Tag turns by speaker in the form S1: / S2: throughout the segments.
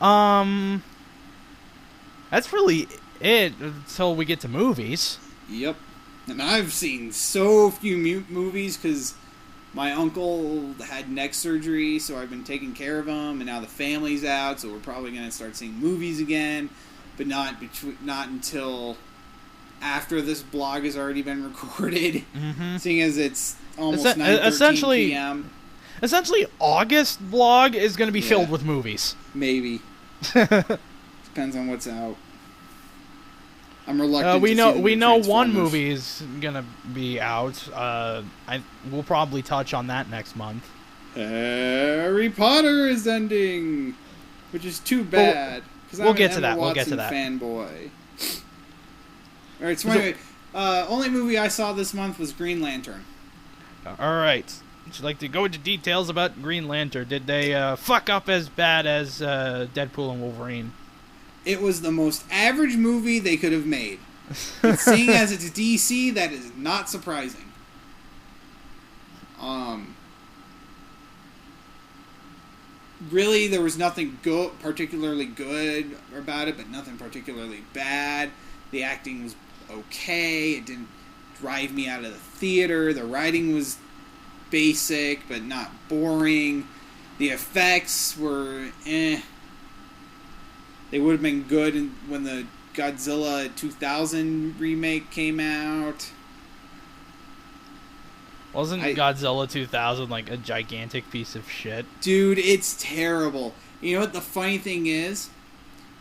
S1: Um, that's really it until we get to movies.
S2: Yep. And I've seen so few movies because my uncle had neck surgery, so I've been taking care of him, and now the family's out, so we're probably going to start seeing movies again, but not until after this blog has already been recorded, seeing as it's almost 9:13 p.m.
S1: Essentially, August vlog is going to be filled with movies.
S2: Maybe. Depends on what's out. I'm reluctant.
S1: We know one movie is gonna be out. We'll probably touch on that next month.
S2: Harry Potter is ending, which is too bad.
S1: We'll get to that. We'll get to that.
S2: Fanboy. All right. So anyway, only movie I saw this month was Green Lantern.
S1: All right. Would you like to go into details about Green Lantern? Did they fuck up as bad as Deadpool and Wolverine?
S2: It was the most average movie they could have made. But seeing as it's DC, that is not surprising. Really, there was nothing particularly good about it, but nothing particularly bad. The acting was okay. It didn't drive me out of the theater. The writing was basic, but not boring. The effects were They would have been good when the Godzilla 2000 remake came out.
S1: Wasn't Godzilla 2000 like a gigantic piece of shit?
S2: Dude, it's terrible. You know what the funny thing is?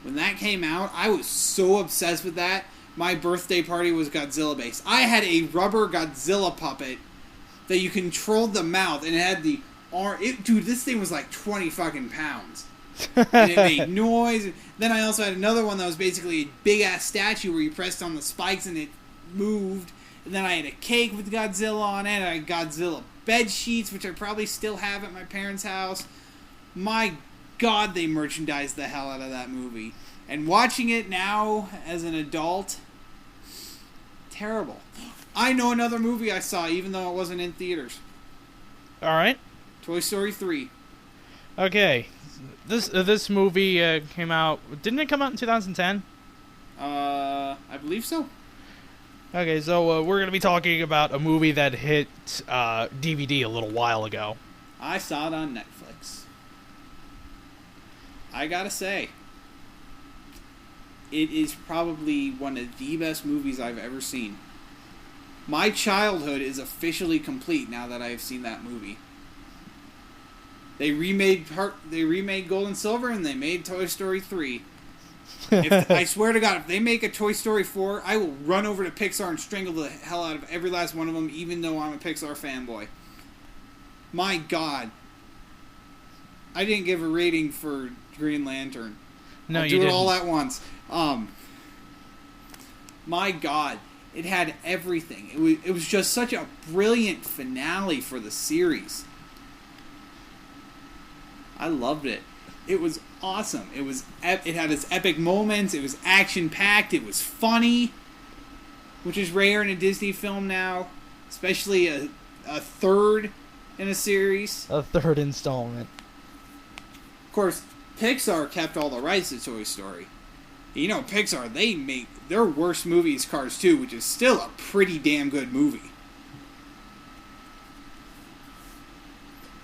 S2: When that came out, I was so obsessed with that. My birthday party was Godzilla based. I had a rubber Godzilla puppet that you controlled the mouth, and it had the arm. Dude, this thing was like 20 fucking pounds. And it made noise. Then I also had another one that was basically a big-ass statue where you pressed on the spikes and it moved. And then I had a cake with Godzilla on it. I had Godzilla bed sheets, which I probably still have at my parents' house. My God, they merchandised the hell out of that movie. And watching it now as an adult, terrible. I know another movie I saw, even though it wasn't in theaters.
S1: All right.
S2: Toy Story 3.
S1: Okay. This movie came out... Didn't it come out in 2010?
S2: I believe so.
S1: Okay, so we're going to be talking about a movie that hit DVD a little while ago.
S2: I saw it on Netflix. I gotta say, it is probably one of the best movies I've ever seen. My childhood is officially complete now that I have seen that movie. They remade Gold and Silver, and they made Toy Story 3. I swear to God, if they make a Toy Story 4, I will run over to Pixar and strangle the hell out of every last one of them, even though I'm a Pixar fanboy. My God. I didn't give a rating for Green Lantern.
S1: No,
S2: I'll
S1: you didn't.
S2: do it all at once. My God. It had everything. It was just such a brilliant finale for the series. I loved it. It was awesome. It had its epic moments. It was action-packed. It was funny, which is rare in a Disney film now, especially a third in a series.
S1: A third installment.
S2: Of course, Pixar kept all the rights to Toy Story. You know, Pixar, they make their worst movie is Cars 2, which is still a pretty damn good movie.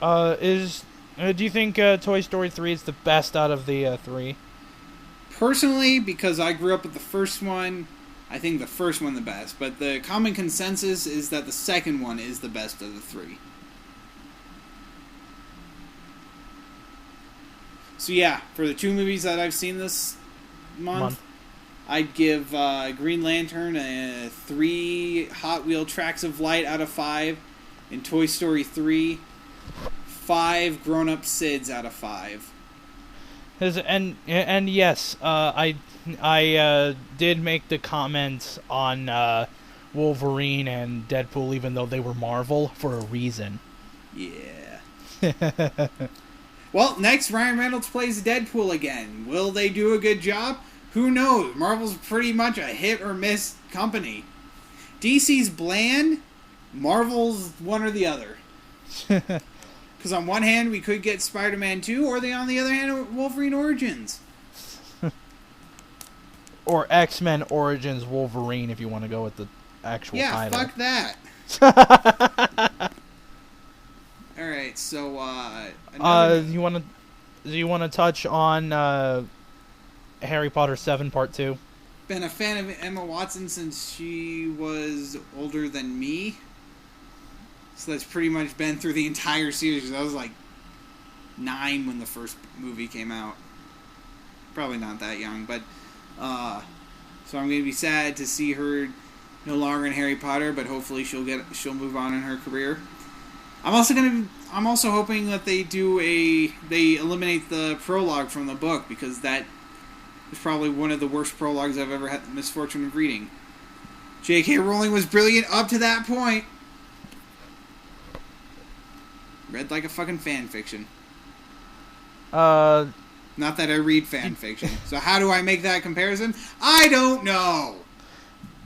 S1: Do you think Toy Story 3 is the best out of the three?
S2: Personally, because I grew up with the first one, I think the first one the best. But the common consensus is that the second one is the best of the three. So yeah, for the two movies that I've seen this month. I'd give Green Lantern a 3 Hot Wheel Tracks of Light out of 5, and Toy Story 3 5 grown-up Sids out of 5.
S1: And yes, I did make the comments on Wolverine and Deadpool, even though they were Marvel, for a reason.
S2: Yeah. Well, next Ryan Reynolds plays Deadpool again. Will they do a good job? Who knows? Marvel's pretty much a hit or miss company. DC's bland. Marvel's one or the other. Because on one hand, we could get Spider-Man 2, or on the other hand, Wolverine Origins.
S1: Or X-Men Origins Wolverine, if you want to go with the actual title.
S2: Yeah, fuck that. Alright, so,
S1: do you want to touch on Harry Potter 7 Part 2?
S2: Been a fan of Emma Watson since she was older than me. So that's pretty much been through the entire series. 'Cause I was like 9 when the first movie came out. Probably not that young, but so I'm gonna be sad to see her no longer in Harry Potter, but hopefully she'll move on in her career. I'm also hoping that they eliminate the prologue from the book, because that is probably one of the worst prologues I've ever had the misfortune of reading. J.K. Rowling was brilliant up to that point. Read like a fucking fan fiction. Not that I read fan fiction. So how do I make that comparison? I don't know.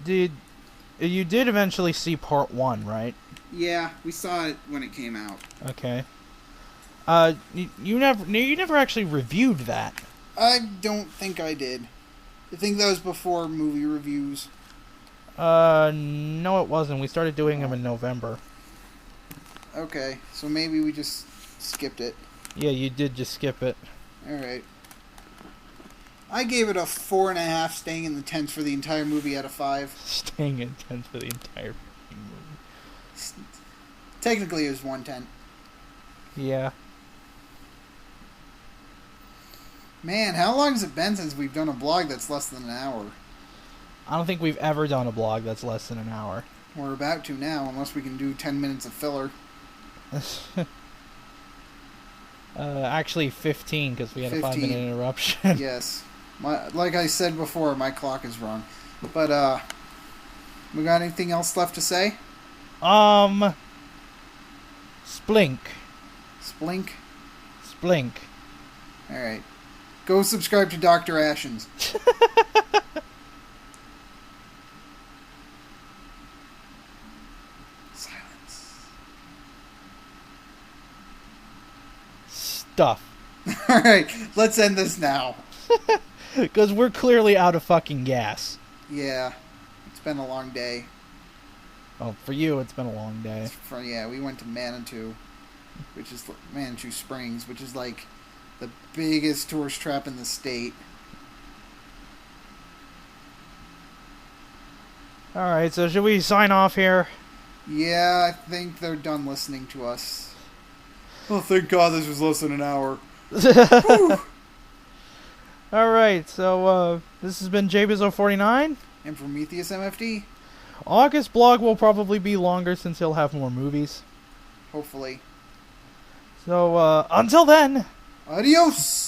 S2: You
S1: did eventually see Part 1, right?
S2: Yeah, we saw it when it came out.
S1: Okay. You never actually reviewed that.
S2: I don't think I did. I think that was before movie reviews.
S1: No, it wasn't. We started doing them in November.
S2: Okay, so maybe we just skipped it.
S1: Yeah, you did just skip it.
S2: Alright. I gave it a 4.5, staying in the 10s for the entire movie out of 5.
S1: Staying in 10s for the entire movie.
S2: Technically, it was 110.
S1: Yeah.
S2: Man, how long has it been since we've done a blog that's less than an hour?
S1: I don't think we've ever done a blog that's less than an hour.
S2: We're about to now, unless we can do 10 minutes of filler.
S1: Actually 15, because we had 15. A 5-minute interruption.
S2: Yes. Like I said before, my clock is wrong. But, we got anything else left to say?
S1: Splink.
S2: Splink?
S1: Splink.
S2: Alright. Go subscribe to Dr. Ashens. Silence.
S1: Stuff.
S2: Alright, let's end this now.
S1: Because we're clearly out of fucking gas.
S2: Yeah. It's been a long day.
S1: Oh, for you, it's been a long day.
S2: Yeah, we went to Manitou Springs, which is like the biggest tourist trap in the state.
S1: Alright, so should we sign off here?
S2: Yeah, I think they're done listening to us. Oh, thank God this was less than an hour.
S1: Alright, so this has been Jbizzo 49.
S2: And Prometheus MFD.
S1: August blog will probably be longer since he'll have more movies.
S2: Hopefully.
S1: So, until then.
S2: Adios!